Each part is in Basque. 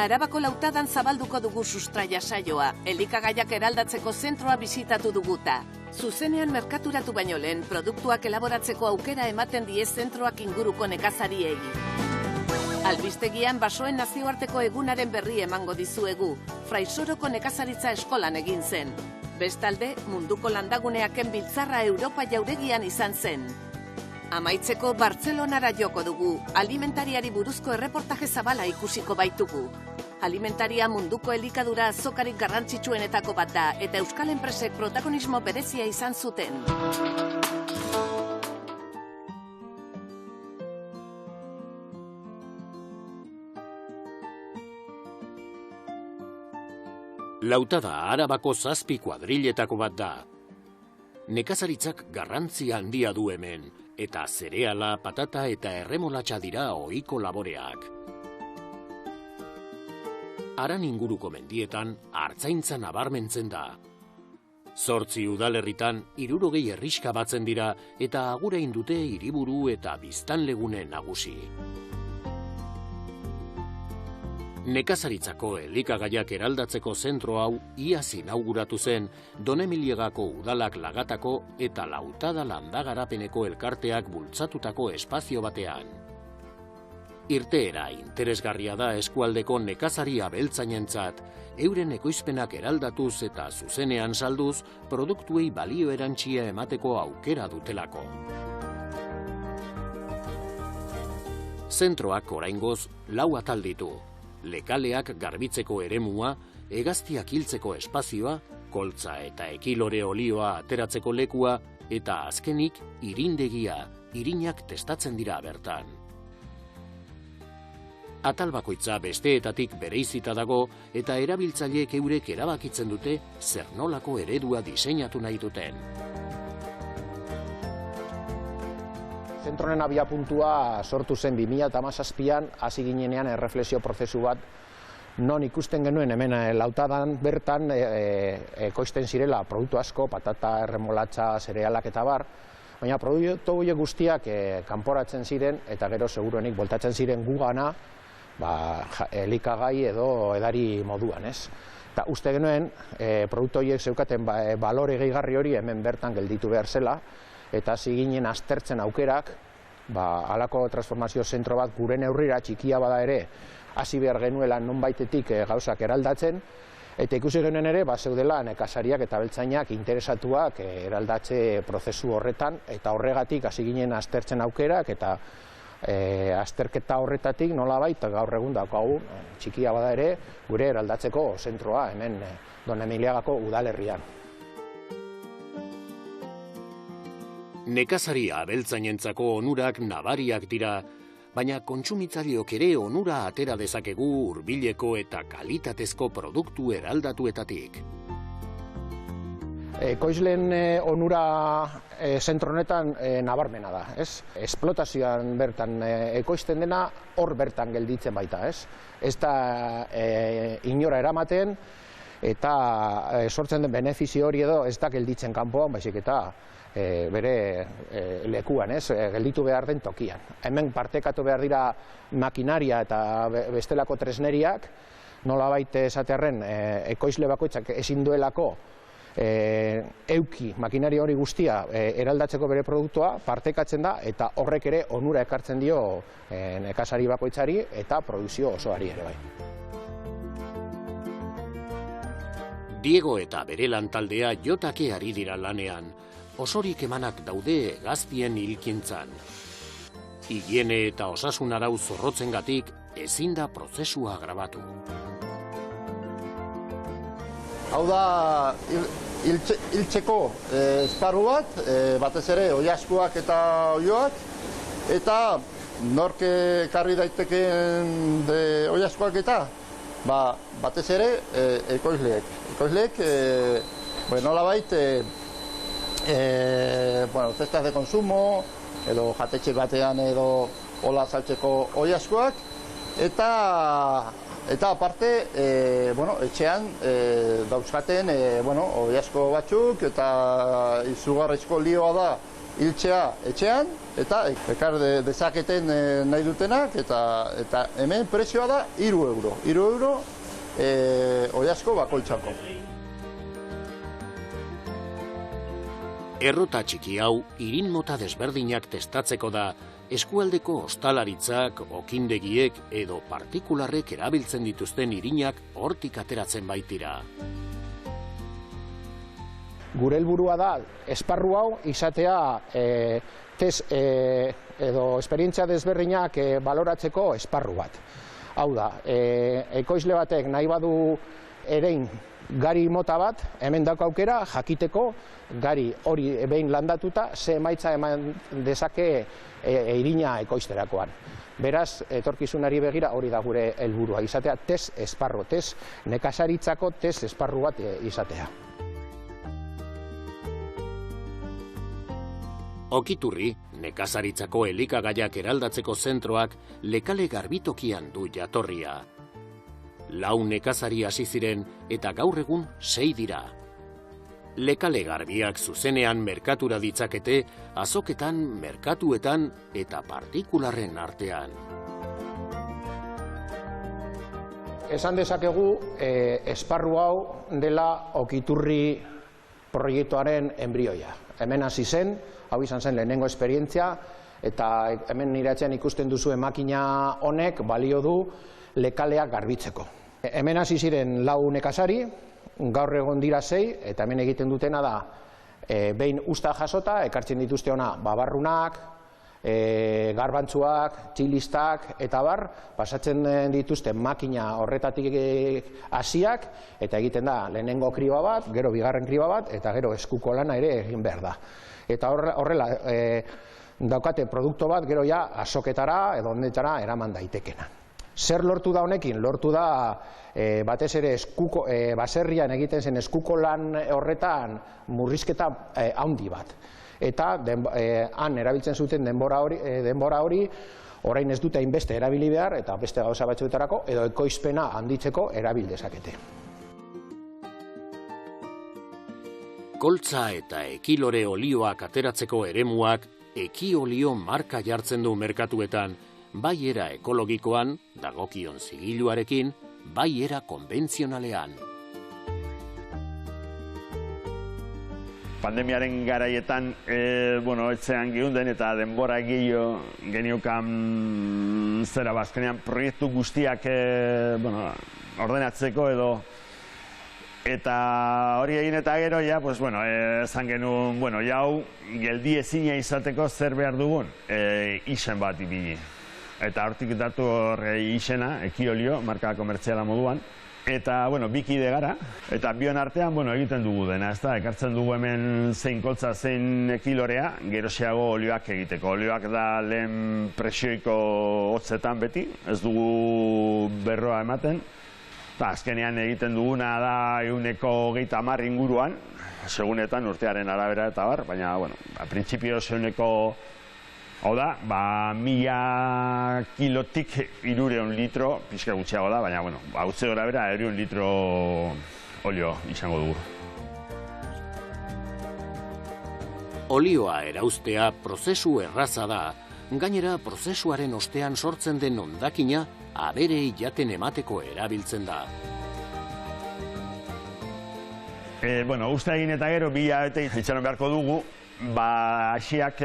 Arabako Lautadan zabalduko dugu sustraia saioa, elikagaiak eraldatzeko zentroa bisitatu duguta. Zuzenean merkaturatu baino lehen, produktuak elaboratzeko aukera ematen die zentroak inguruko nekazariei. Albistegian basoen nazioarteko egunaren berri emango dizuegu, Fraisoroko nekazaritza eskolan egin zen. Bestalde, munduko landaguneaken biltzarra Europa jauregian izan zen. Amaitzeko Bartzelonara joko dugu, alimentariari buruzko erreportaje zabala ikusiko baitugu. Alimentaria munduko elikadura azokarik garrantzitsuenetako bat da, eta euskal enpresek protagonismo berezia izan zuten. Lautada Arabako 7 kuadriletako bat da. Nekazaritzak garrantzia handia du hemen, eta zereala, patata eta erremolatxa dira ohiko laboreak. Aran inguruko mendietan artzaintza nabarmentzen da. 8 udalerritan 60 herrixka batzen dira eta agurain dute hiriburu eta biztanlegune nagusi. Nekazaritzako elikagaiak eraldatzeko zentro hau iaz inauguratu zen Donemiliegako udalak lagatako eta Lautada landagarapeneko elkarteak bultzatutako espazio batean. Irteera interesgarria da eskualdeko nekazari abeltzainentzat, euren ekoizpenak eraldatuz eta zuzenean salduz produktuei balio erantsia emateko aukera dutelako. Zentroak oraingoz 4 atal ditu. Lekaleak garbitzeko eremua, hegaztiak hiltzeko espazioa, koltza eta ekilore olioa ateratzeko lekua, eta azkenik irindegia, irinak testatzen dira bertan. Atal bakoitza besteetatik bereizita dago eta erabiltzaileek eurek erabakitzen dute zer nolako eredua diseinatu nahi duten. Zentronen abiapuntua sortu zen 2017an, hasi ginenean erreflexio prozesu bat, non ikusten genuen hemen Lautadan bertan ekoizten zirela produktu asko, patata, erremolatxa, zerealak eta bar, baina produktu horiek guztiak kanporatzen ziren eta gero seguruenik voltatzen ziren gugana, elikagai edo edari moduan, ez? Eta uste genuen produktu horiek zeukaten balore gehigarri hori hemen bertan gelditu behar zela, eta hasi ginen aztertzen aukerak, halako transformazio zentro bat gure neurrira txikia bada ere, hasi behar genuela nonbaitetik gauzak eraldatzen, eta ikusi genuen ere, zeudela nekazariak eta abeltzainak interesatuak eraldatze prozesu horretan, eta horregatik hasi ginen aztertzen aukerak, eta azterketa horretatik nolabait gaur egun daukagu txikia bada ere, gure eraldatzeko zentroa hemen Donemiliegako udalerrian. Nekazaria abeltzainentzako onurak nabariak dira, baina kontsumitzaileok ere onura atera dezakegu hurbileko eta kalitatezko produktu eraldatuetatik. Ekoizleen onura zentro honetan nabarmena da, ez? Esplotazioan bertan ekoizten dena hor bertan gelditzen baita, ez? Ez da inora eramaten eta sortzen den benefizio hori edo ez da gelditzen kanpoan, baizik eta bere lekuan, gelditu behar den tokian. Hemen partekatu behar dira makinaria eta bestelako tresneriak, nolabait esatearren ekoizle bakoitzak ezin duelako euki makinaria hori guztia eraldatzeko bere produktua, partekatzen da eta horrek ere onura ekartzen dio nekazari bakoitzari eta produkzio osoari ere bai. Diego eta bere lantaldea jotake ari dira lanean, osorik emanak daude hegaztien hilkintzan. Higiene eta osasun arau zorrotzengatik ezin da prozesua grabatu. Hau da hiltzeko esparru bat, batez ere oilaskuak eta oioak, eta nork ekarri daitekeen oilaskuak eta batez ere ekoizleek. Ekoizleek, nolabait, cestas de consumo, edo jatetxe batean edo hola saltzeko oilaskuak, eta aparte, etxean dauzkaten oilasko batzuk, eta izugarrizko lioa da hiltzea etxean, eta ekar dezaketen nahi dutenak, eta hemen prezioa da 3 euro. 3 euro oiazko bakoitzako. Errota txiki hau, irin mota desberdinak testatzeko da, eskualdeko ostalaritzak, okindegiek edo partikularrek erabiltzen dituzten irinak hortik ateratzen baitira. Gure helburua da, esparru hau izatea edo esperientzia desberdinak baloratzeko esparru bat. Hau da, ekoizle batek nahi badu erein gari mota bat, hemen dauka aukera jakiteko gari hori behin landatuta ze emaitza eman dezake irina ekoizterakoan. Beraz, etorkizunari begira hori da gure helburua izatea, esparru, nekazaritzako esparru bat izatea. Okiturri, nekazaritzako elikagaiak eraldatzeko zentroak Lekale garbitokian du jatorria. 4 nekazari hasi ziren eta gaur egun 6 dira. Lekale garbiak zuzenean merkatura ditzakete, azoketan, merkatuetan eta partikularren artean. Esan dezakegu, esparru hau dela Okiturri proiektuaren enbrioia. Hemen hasi zen, hau izan zen lehenengo esperientzia, eta hemen nire atzean ikusten duzu makina honek balio du lekaleak garbitzeko. Hemen hasi ziren 4 nekazari, gaur egon dira 6, eta hemen egiten dutena da, behin usta jasota, ekartzen dituzte ona babarrunak, garbantzuak, txilistak, eta bar, pasatzen dituzte makina horretatik hasiak, eta egiten da lehenengo kriba bat, gero bigarren kriba bat, eta gero eskuko lana ere egin behar da. Eta horrela daukate produktu bat gero ja azoketara edo ondetara eraman daitekena. Zer lortu da honekin? Lortu da batez ere baserrian egiten zen eskuko lan horretan murrizketa handi bat. Eta han erabiltzen zuten denbora hori orain ez dute hainbeste erabili behar eta beste gauza batzuetarako edo ekoizpena handitzeko erabil dezakete. Koltza eta ekilore olioak ateratzeko eremuak ekiolio marka jartzen du merkatuetan, bai era ekologikoan, dagokion zigiluarekin, bai era konbentzionalean. Pandemiaren garaietan, etzean giunden eta denbora gehiago geniokan zera bazkenean proiektu guztiak ordenatzeko edo eta hori egin eta gero, esan genuen, hau geldi ezina izateko zer behar dugun, izen bat ibili. Eta hortik datu horre izena, ekiolio, marka komertziala moduan. Eta, bikide gara, eta bion artean, egiten dugu dena, ezta? Ekartzen dugu hemen zein koltza, zein ekilorea, geroxeago olioak egiteko. Olioak da lehen presioiko hotzetan beti, ez dugu berroa ematen. Eta azkenean egiten duguna da 130 inguruan, segunetan urtearen arabera eta bar, baina, printzipioz 100, hau da, 1000 kilotik 300 litro, pixka gutxiago da, baina, hautze gora bera 300 litro olio izango dugu. Olioa erauztea prozesu erraza da, gainera prozesuaren ostean sortzen den hondakina aberei jaten emateko erabiltzen da. Uste egin eta gero 2 hilabete itxaron beharko dugu, hasiak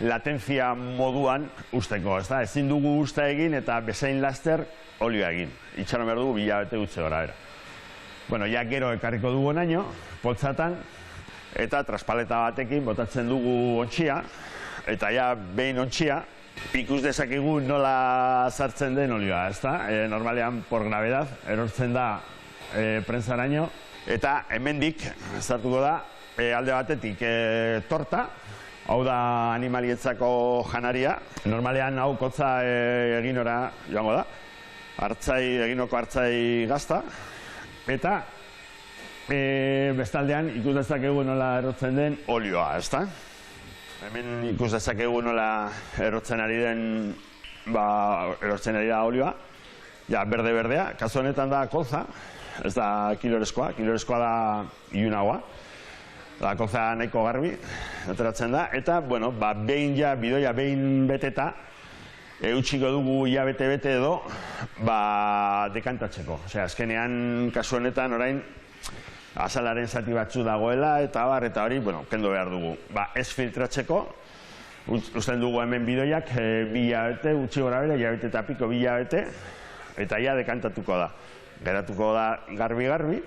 latentzia moduan usteko, ezta? Ezin dugu usta egin eta bezain laster olioa egin. Itxaron behar dugu 2 hilabete gutxe gora bera. Ja gero ekarriko dugu naino, poltsatan, eta traspaleta batekin botatzen dugu ontsia, eta behin ontsia, ikus dezakigu nola sartzen den olioa, ezta? Normalean, por gravedad, erortzen da prentsaraino, eta hemendik sartuko da alde batetik torta, hau da animalietzako janaria. Normalean hau kotza eginora joango da, eginoko hartzai gazta, eta bestaldean ikus dezakegu nola erortzen den olioa, ezta? Hemen ikus dezakegu nola erortzen ari da olioa, berde-berdea, kasu honetan da kolza, ez da kilorezkoa da ilunagoa. kolza nahiko garbi, ateratzen da, eta, bueno, bidoia behin beteta, eutxiko dugu hilabete bete edo, dekantatzeko. Osea, azkenean, kasu honetan, orain, azalaren zati batzu dagoela, eta hori, kendu behar dugu. Ez filtratzeko, usten dugu hemen bidoiak, 2 hilabete, utzi gora bere, hilabete eta piko 2 hilabete, eta ia dekantatuko da. Geratuko da garbi-garbi,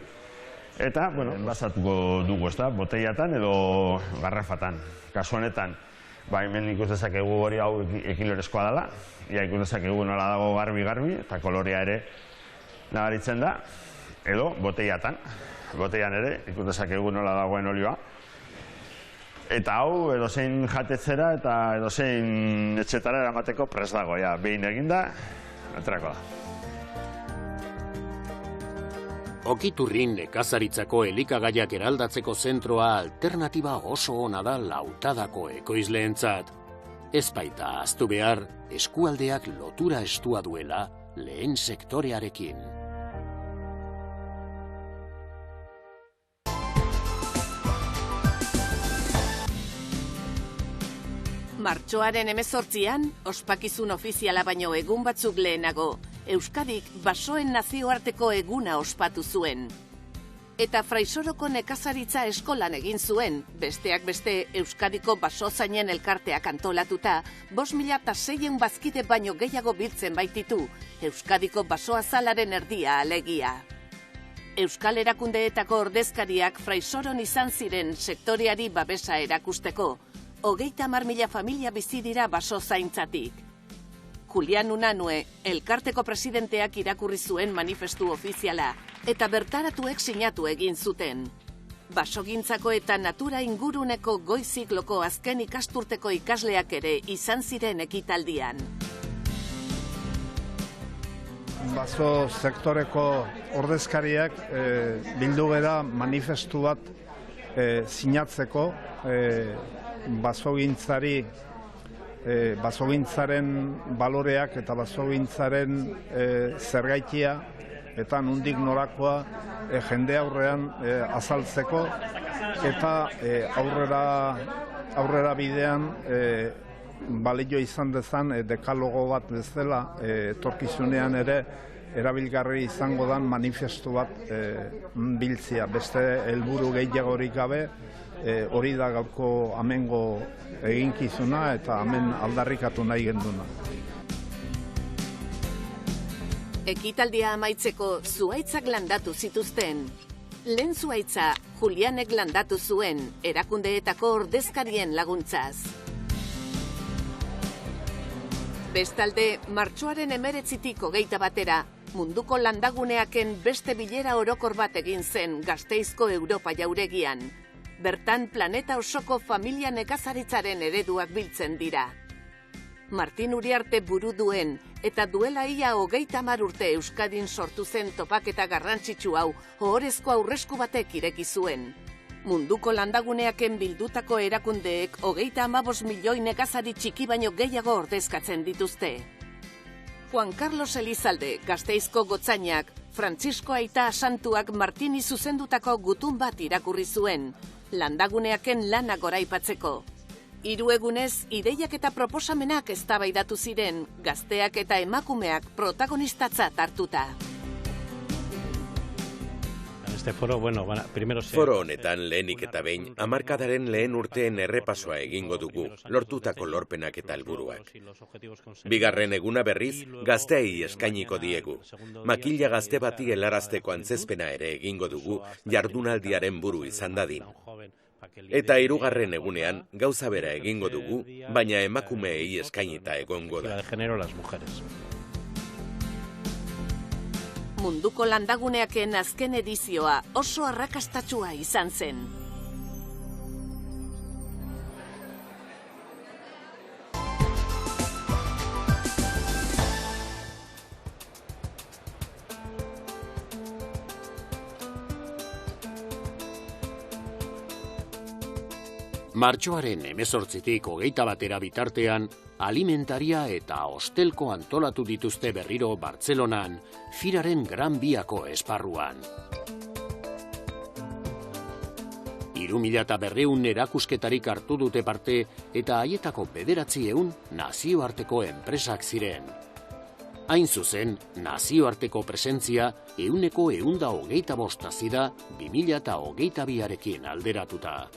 eta, enbasatuko dugu, botellatan edo garrafatan. Kasu honetan, hemen ikus dezakegu hori hau ekilorezkoa dela, ikus dezakegu nola dago garbi-garbi, eta kolorea ere nabaritzen da, edo botellatan. Botellan ere, ikus dezakegu nola dagoen olioa. Eta hau, edozein jatetzera eta edozein etxetara eramateko prest dago, behin eginda, aterako da. Okiturrin nekazaritzako elikagaiak eraldatzeko zentroa alternatiba oso ona da Lautadako ekoizleentzat. Ez baita ahaztu behar, eskualdeak lotura estua duela lehen sektorearekin. Martxoaren 18an, ospakizun ofiziala baino egun batzuk lehenago, Euskadik basoen nazioarteko eguna ospatu zuen. Eta Fraisoroko nekazaritza eskolan egin zuen, besteak beste Euskadiko basozainen elkarteak antolatuta, 5.600 bazkide baino gehiago biltzen baititu, Euskadiko basoazalaren erdia alegia. Euskal erakundeetako ordezkariak Fraisoron izan ziren sektoreari babesa erakusteko, 30.000 familia bizi dira baso zaintzatik. Julian Unanue, elkarteko presidenteak irakurri zuen manifestu ofiziala, eta bertaratuek sinatu egin zuten. Basogintzako eta natura inguruneko goi zikloko azken ikasturteko ikasleak ere izan ziren ekitaldian. Baso sektoreko ordezkariak bildu gara manifestu bat sinatzeko basogintzaren baloreak eta basogintzaren zergaitia eta nondik norakoa jende aurrean azaltzeko eta aurrera bidean balio izan dezan dekalogo bat bezala etorkizunean ere erabilgarri izango dan manifestu bat biltzia. Beste helburu gehiagorik gabe, hori da gaurko amengo eginkizuna eta hemen aldarrikatu nahi genduna. Ekitaldia amaitzeko zuhaitzak landatu zituzten. Lehen zuhaitza Julianek landatu zuen erakundeetako ordezkarien laguntzaz. Bestalde, martxoaren 19-tik 21 munduko landaguneaken beste bilera orokor bat egin zen Gasteizko Europa jauregian. Bertan planeta osoko familia nekazaritzaren ereduak biltzen dira. Martin Uriarte buru duen eta duela ia 30 urte Euskadin sortu zen topaketa garrantzitsu hau ohorezko aurresku batek ireki zuen. Munduko landaguneaken bildutako erakundeek 35 milioi nekazari txiki baino gehiago ordezkatzen dituzte. Juan Carlos Elizalde, Gasteizko gotzainak, Frantzisko Aita Santuak Martini zuzendutako gutun bat irakurri zuen, landaguneaken lana goraipatzeko. 3 egunez, ideiak eta proposamenak eztabaidatu ziren, gazteak eta emakumeak protagonistatzat hartuta. Foro honetan lehenik eta behin, hamarkadaren lehen urteen errepasoa egingo dugu, lortutako lorpenak eta helburuak. Bigarren eguna berriz, gazteei eskainiko diegu. Makila gazte bati helarazteko antzezpena ere egingo dugu, jardunaldiaren buru izan dadin. Eta 3. egunean, gauza bera egingo dugu, baina emakumeei eskainita egongo da. Munduko landaguneaken azken edizioa oso arrakastatsua izan zen. Martxoaren 18-tik 21 bitartean, alimentaria eta hostelko antolatu dituzte berriro Bartzelonan, firaren Gran Biako esparruan. 3.200 erakusketarik hartu dute parte eta haietako 900 nazioarteko enpresak ziren. Hain zuzen, nazioarteko presentzia 125 hazi da 2022arekin alderatuta.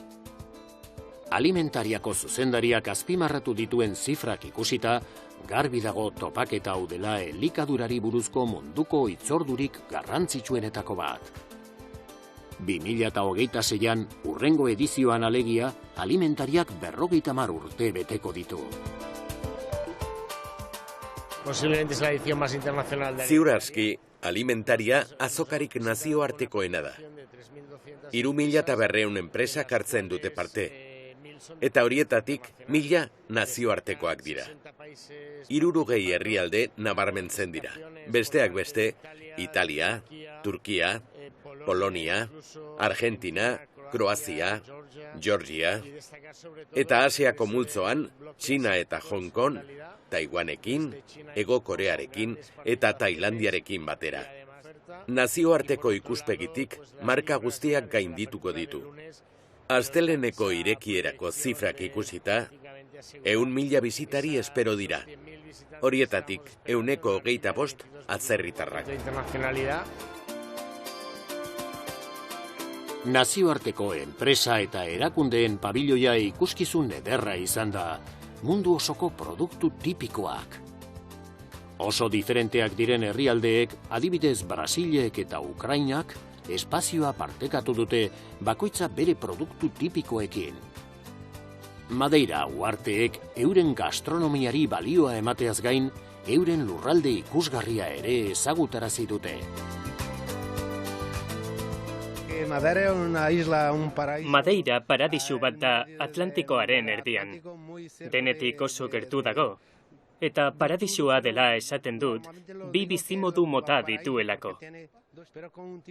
Alimentariako zuzendariak azpimarratu dituen zifrak ikusita, garbi dago topaketa hau dela elikadurari buruzko munduko hitzordurik garrantzitsuenetako bat. 2026an, hurrengo edizioan alegia, alimentariak 50 urte beteko ditu. Posiblemente es la edición más internacional de Ziur aski, alimentaria azokarik nazioartekoena da. 3.200 enpresak hartzen dute parte. Eta horietatik 1.000 nazioartekoak dira. 60 herrialde nabarmentzen dira. Besteak beste, Italia, Turkia, Polonia, Argentina, Kroazia, Georgia, eta Asiako multzoan, Txina eta Hong Kong, Taiwanekin, Hego Korearekin eta Tailandiarekin batera. Nazioarteko ikuspegitik marka guztiak gaindituko ditu. Asteleneko irekierako zifrak ikusita, 100.000 bisitari espero dira. Horietatik, 25 atzerritarrak. Nazioarteko enpresa eta erakundeen pabiloia ikuskizun ederra izan da, mundu osoko produktu tipikoak. Oso diferenteak diren herrialdeek, adibidez Brasilek eta Ukrainak, espazioa partekatu dute bakoitza bere produktu tipikoekin. Madeira uharteek euren gastronomiari balioa emateaz gain, euren lurralde ikusgarria ere ezagutarazi dute. Madeira paradisu bat da Atlantikoaren erdian. Denetik oso gertu dago. Eta paradisua dela esaten dut, bi bizimodu mota dituelako.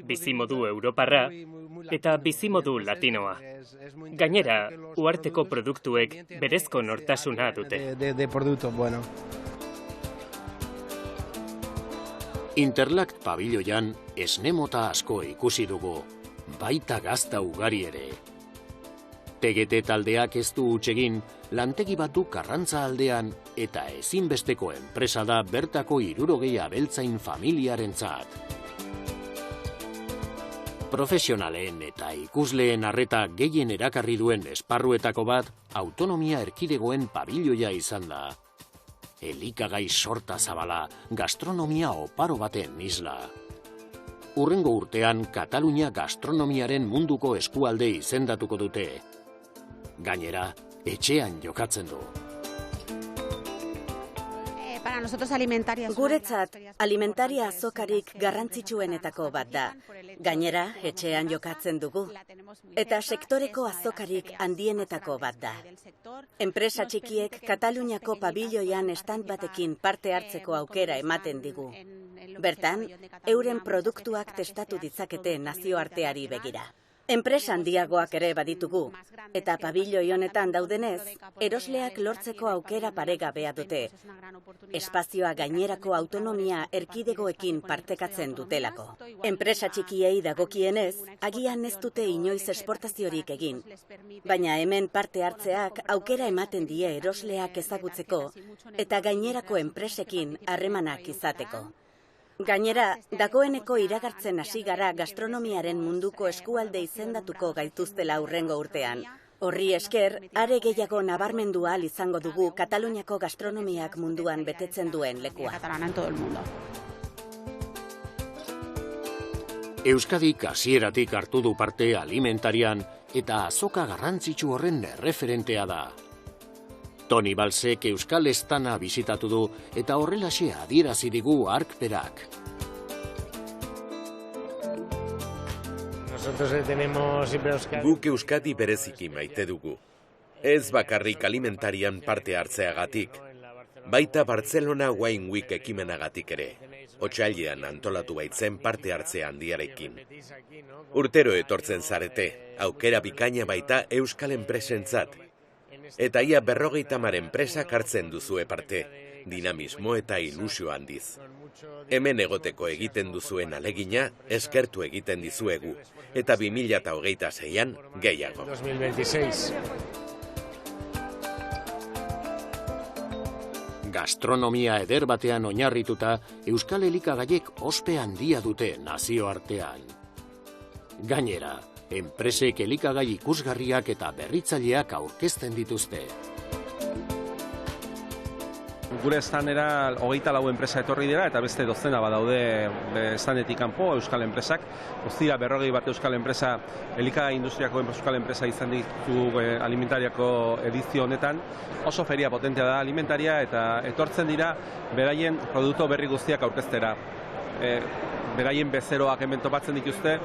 Bizimodu europarra eta bizimodu latinoa. Gainera, uharteko produktuek berezko nortasuna dute. Interlact pabiloian esne mota asko ikusi dugu, baita gazta ugari ere. TGT taldeak ez du hutsegin, lantegi bat du Karrantza aldean eta ezinbesteko enpresa da bertako 60 abeltzain familiarentzat. Profesionaleen eta ikusleen arreta gehien erakarri duen esparruetako bat autonomia erkidegoen pabiloia izan da. Elikagai sorta zabala, gastronomia oparo baten isla. Hurrengo urtean Katalunia gastronomiaren munduko eskualde izendatuko dute. Gainera, etxean jokatzen du. Guretzat, alimentaria azokarik garrantzitsuenetako bat da. Gainera, etxean jokatzen dugu. Eta sektoreko azokarik handienetako bat da. Enpresa txikiek Kataluniako pabiloian stand batekin parte hartzeko aukera ematen digu. Bertan, euren produktuak testatu ditzakete nazioarteari begira. Enpresa handiagoak ere baditugu, eta pabiloi honetan daudenez, erosleak lortzeko aukera paregabea dute. Espazioa gainerako autonomia erkidegoekin partekatzen dutelako. Enpresa txikiei dagokienez, agian ez dute inoiz esportaziorik egin. Baina hemen parte hartzeak aukera ematen die erosleak ezagutzeko, eta gainerako enpresekin harremanak izateko. Gainera, dagoeneko iragartzen hasi gara gastronomiaren munduko eskualde izendatuko gaituztela hurrengo urtean. Horri esker, are gehiago nabarmendu ahal izango dugu Kataluniako gastronomiak munduan betetzen duen lekua. Euskadik hasieratik hartu du parte alimentarian eta azoka garrantzitsu horren erreferentea da. Toni Balsek Euskal Estana bisitatu du eta horrelaxe adierazi digu hark-berak. Guk Euskadi bereziki maite dugu. Ez bakarrik alimentarian parte hartzeagatik, baita Barcelona Wine Week ekimenagatik ere. Otsailean antolatu baitzen parte hartze handiarekin. Urtero etortzen zarete, aukera bikaina baita Euskal enpresentzat. Eta ia 50 enpresak hartzen duzue parte. dinamismo eta ilusio handiz. Hemen egoteko egiten duzuen alegina eskertu egiten dizuegu, eta 2026an gehiago. 2026. Gastronomia eder batean oinarrituta, Euskal Elikagaiek ospe handia dute nazioartean. Gainera, enpresek elikagai ikusgarriak eta berritzaileak aurkezten dituzte. Gure estanera 24 enpresa etorri dira eta beste dozena badaude estanetik kanpo euskal enpresak. Guztira 41 euskal enpresa, elikagai industriako euskal enpresa izan ditu alimentariako edizio honetan. Oso feria potentea da alimentaria eta etortzen dira beraien produktu berri guztiak aurkeztera. Beraien bezeroak hemen topatzen dituzte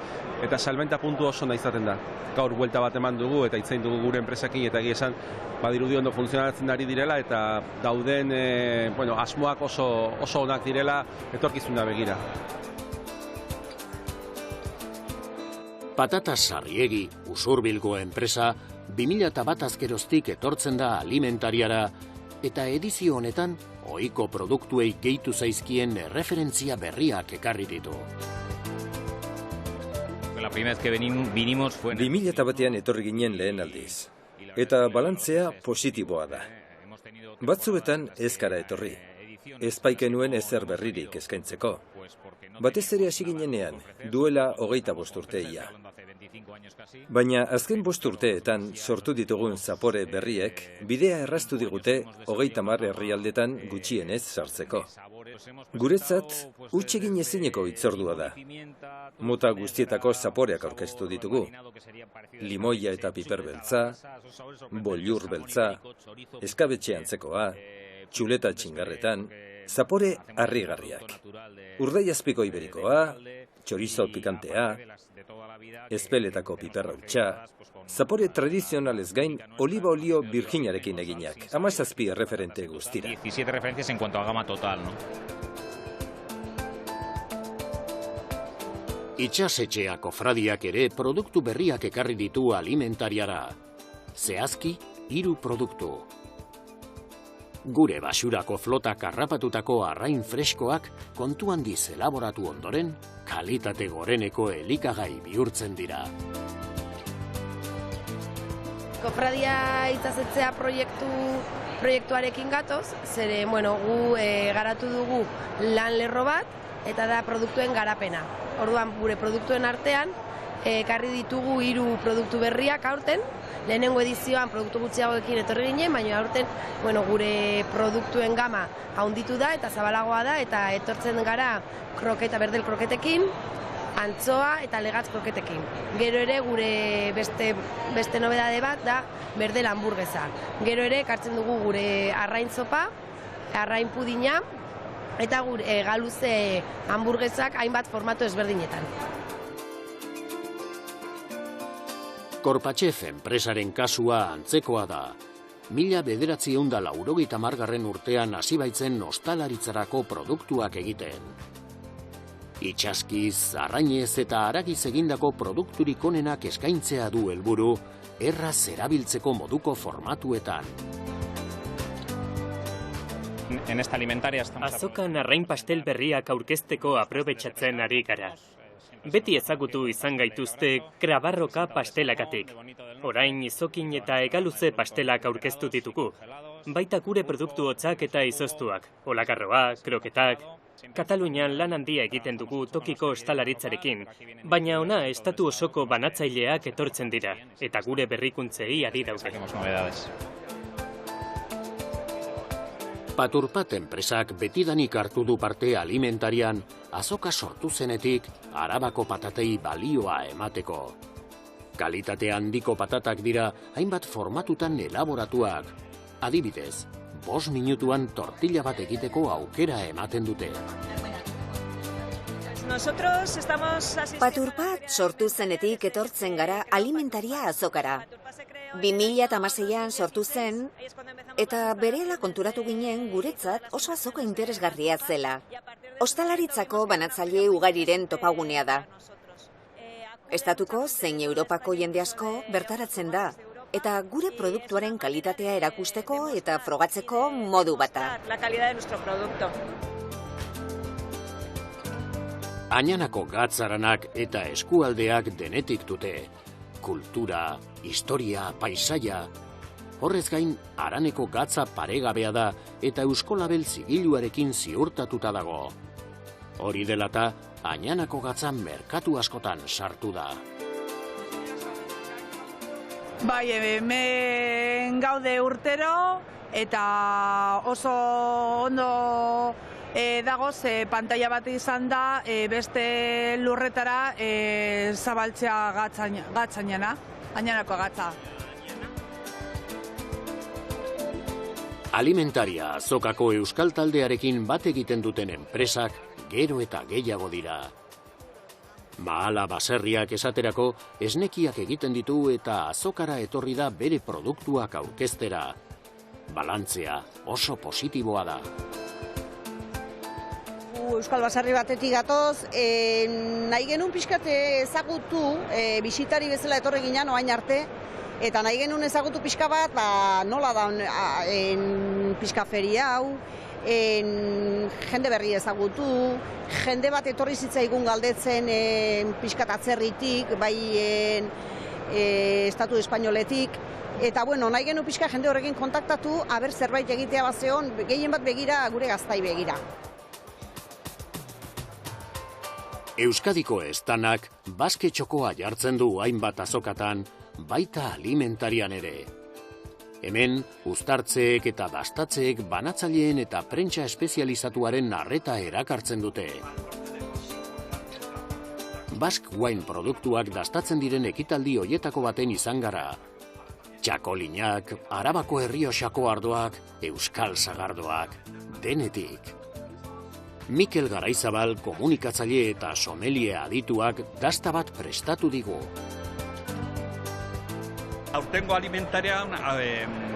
eta salmenta puntu oso nahi izaten da. Gaur buelta bat eman dugu eta itzain dugu gure enpresakin eta egia esan badirudi ondo funtzionatzen ari direla eta dauden asmoak oso onak direla etorkizuna begira. Patata Sarriegi, Usurbilgo enpresa, 2001 azkeroztik etortzen da alimentariara eta edizio honetan ohiko produktuei gehitu zaizkien referentzia berriak ekarri ditu. 2001 etorri ginen lehen aldiz, eta balantzea positiboa da. Batzuetan ez gara etorri, ez baikenuen ezer berririk eskaintzeko. Batez ere hasi ginenean, duela 25 urteia. Baina azken 5 urteetan sortu ditugun zapore berriek bidea erraztu digute 30 herrialdetan gutxienez sartzeko. Guretzat, huts egin ezineko hitzordua da. Mota guztietako zaporeak aurkeztu ditugu. Limoia eta piper beltza, bollur beltza, eskabetxe antzekoa, txuleta txingarretan, zapore harrigarriak. Urdaiazpiko iberikoa, chorizo pikantea, espeletako piperra hutsa, zapore tradizionalez gain oliba olio virginarekin eginak, 17 referente guztira. 17 referencias en cuanto a gama total, ¿no? Itxasetxea kofradiak ere produktu berriak ekarri ditu alimentariara. Zehazki, 3 produktu. Gure basurako flotak harrapatutako arrain freskoak kontu handiz elaboratu ondoren, kalitate goreneko elikagai bihurtzen dira. Kofradia itxasetzea proiektuarekin gatoz, zere, gu garatu dugu lan lerro bat, eta da produktuen garapena. Orduan, gure produktuen artean, ekarri ditugu 3 produktu berriak aurten, lehenengo edizioan produktu gutxiagoekin etorri ginen, baina aurten gure produktuen gama handitu da eta zabalagoa da, eta etortzen gara kroketa, berdel kroketekin, antzoa eta legatz kroketekin. Gero ere gure beste nobedade bat da berdel hamburguesa. Gero ere ekartzen dugu gure arrain zopa, arrain pudina, eta gure galuze hamburguesak hainbat formatu ezberdinetan. Korpatxef enpresaren kasua antzekoa da. 1980 urtean hasi baitzen ostalaritzarako produktuak egiten. Itxaskiz, arrainez eta haragiz egindako produkturik onenak eskaintzea du helburu, erraz erabiltzeko moduko formatuetan. Azokan arrain pastel berriak aurkezteko aprobetxatzen ari gara. Beti ezagutu izan gaituzte krabarroka pastelakatik. Orain izokin eta egaluze pastelak aurkeztu ditugu. Baita gure produktu hotzak eta izoztuak, olakarroa, kroketak. Katalunian lan handia egiten dugu tokiko ostalaritzarekin, baina ona estatu osoko banatzaileak etortzen dira, eta gure berrikuntzei ari daude. Paturpat enpresak betidanik hartu du parte alimentarian, azoka sortu zenetik Arabako patatei balioa emateko. Kalitate handiko patatak dira hainbat formatutan elaboratuak. Adibidez, 5 minutuan tortilla bat egiteko aukera ematen dute. Paturpat sortu zenetik etortzen gara alimentaria azokara. 2016an sortu zen, eta berehala konturatu ginen guretzat oso azoka interesgarria zela. Ostalaritzako banatzaile ugariren topagunea da. Estatuko zein Europako jende asko bertaratzen da, eta gure produktuaren kalitatea erakusteko eta frogatzeko modu bata. La calidad de nuestro producto. Añanako gatzaranak eta eskualdeak denetik dute. Kultura, historia, paisaia. Horrez gain, Araneko gatza paregabea da eta Eusko Label zigiluarekin ziurtatuta dago. Hori delata, Añanako gatza merkatu askotan sartu da. Bai, hemen gaude urtero eta oso ondo dagoz, pantalla bat izan da beste lurretara zabaltzea gatzainana, Añanako gatza. Alimentaria azokako euskal taldearekin bat egiten duten enpresak gero eta gehiago dira. Mahala baserriak esaterako esnekiak egiten ditu eta azokara etorri da bere produktuak aurkeztera. Balantzea oso positiboa da. Euskal baserri batetik gatoz, nahi genuen pixkat ezagutu, bisitari bezala etorri ginen oain arte, eta nahi genuen ezagutu pixka bat, nola da pixka feria hau, jende berri ezagutu, jende bat etorri zitzaigun galdetzen pixkat atzerritik, bai Estatu Espainoletik, eta bueno, nahi genuen pixka jende horrekin kontaktatu, aber zerbait egitea bazeon, gehien bat begira, gure gaztai begira. Euskadiko estanak baske txokoa jartzen du hainbat azokatan, baita alimentarian ere. Hemen, uztartzeek eta dastatzeek banatzaileen eta prentsa espezializatuaren arreta erakartzen dute. Basque Wine produktuak dastatzen diren ekitaldi hoietako baten izan gara. Txakolinak, Arabako Errioxako ardoak, Euskal Sagardoak, denetik. Mikel Garaizabal komunikatzaile eta somelie adituak dasta bat prestatu digu. Aurtengo alimentarian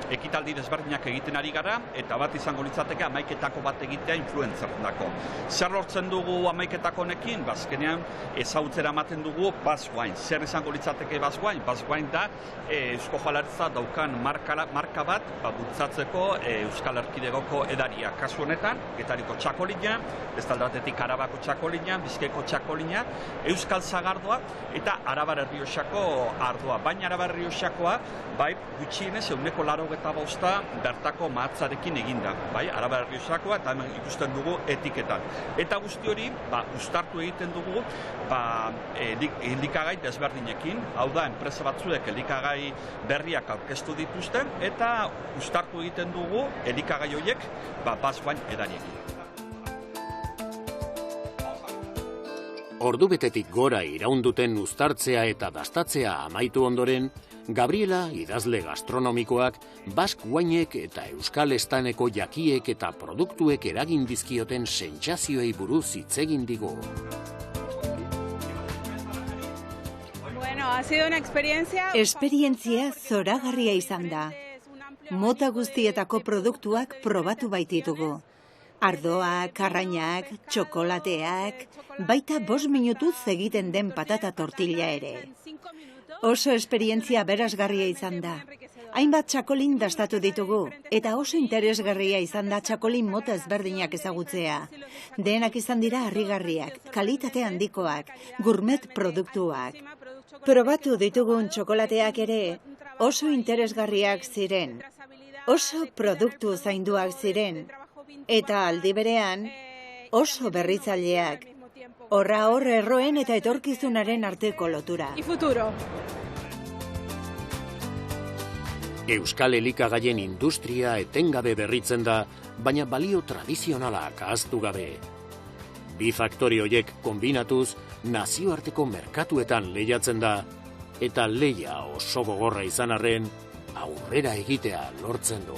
ekitaldi desberdinak egiten ari gara, eta bat izango litzateke hamaiketako bat egitea influentzerendako. Zer lortzen dugu hamaiketako honekin? Bazkenean ezagutzera ematen dugu Basque Wine. Zer izango litzateke Basque Wine? Basque Wine da Eusko Jaurlaritza daukan marka bat bultzatzeko Euskal Erkidegoko edaria. Kasu honetan, Getariko txakolina, bestalde batetik Arabako txakolina, Bizkaiko txakolina, Euskal Sagardoa eta Arabar Errioxako ardoa. Baina Arabar Errioxakoa, bai, gutxienez 85% bertako mahatzarekin eginda, bai, Arabar Errioxakoa eta hemen ikusten dugu etiketan. Eta guzti hori, uztartu egiten dugu, elikagai desberdinekin, hau da, enpresa batzuek elikagai berriak aurkeztu dituzten, eta uztartu egiten dugu elikagai horiek, Basque Wine edariekin. Ordubetetik gora iraunduten uztartzea eta dastatzea amaitu ondoren, Gabriela, idazle gastronomikoak, Basque Winek eta Euskal Estaneko jakiek eta produktuek eragin dizkioten sentsazioei buruz hitz egin digu. Esperientzia zoragarria izan da. Mota guztietako produktuak probatu baititugu. Ardoak, arrainak, txokolateak, baita 5 minutuz egiten den patata tortilla ere. Oso esperientzia berazgarria izan da. Hainbat txakolin dastatu ditugu, eta oso interesgarria izan da txakolin mota ezberdinak ezagutzea. Denak izan dira harrigarriak, kalitate handikoak, gourmet produktuak. Probatu ditugun txokolateak ere oso interesgarriak ziren, oso produktu zainduak ziren, eta aldi berean oso berritzaileak. Horra hor erroen eta etorkizunaren arteko lotura. Euskal elikagaien industria etengabe berritzen da, baina balio tradizionalak ahaztu gabe. Bi faktore horiek kombinatuz, nazioarteko merkatuetan lehiatzen da, eta lehia oso gogorra izan arren, aurrera egitea lortzen du.